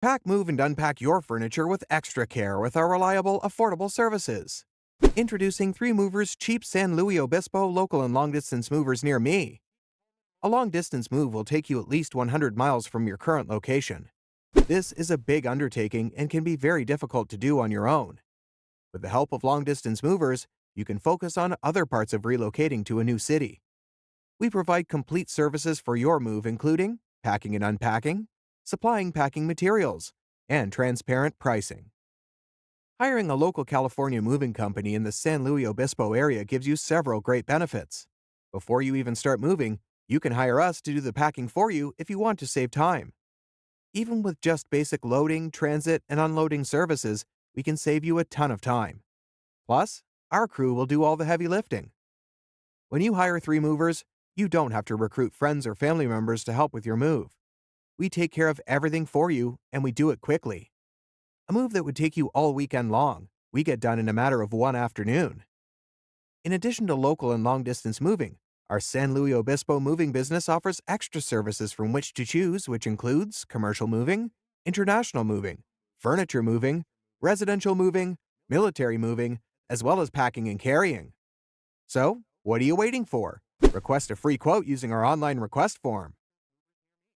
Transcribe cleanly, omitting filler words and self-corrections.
Pack, move, and unpack your furniture with extra care with our reliable, affordable services. Introducing 3 Movers cheap San Luis Obispo local and long-distance movers near me. A long-distance move will take you at least 100 miles from your current location. This is a big undertaking and can be very difficult to do on your own. With the help of long-distance movers, you can focus on other parts of relocating to a new city. We provide complete services for your move, including packing and unpacking, supplying packing materials, and transparent pricing. Hiring a local California moving company in the San Luis Obispo area gives you several great benefits. Before you even start moving, you can hire us to do the packing for you if you want to save time. Even with just basic loading, transit, and unloading services, we can save you a ton of time. Plus, our crew will do all the heavy lifting. When you hire 3 movers, you don't have to recruit friends or family members to help with your move. We take care of everything for you, and we do it quickly. A move that would take you all weekend long, we get done in a matter of one afternoon. In addition to local and long-distance moving, our San Luis Obispo moving business offers extra services from which to choose, which includes commercial moving, international moving, furniture moving, residential moving, military moving, as well as packing and carrying. So, what are you waiting for? Request a free quote using our online request form.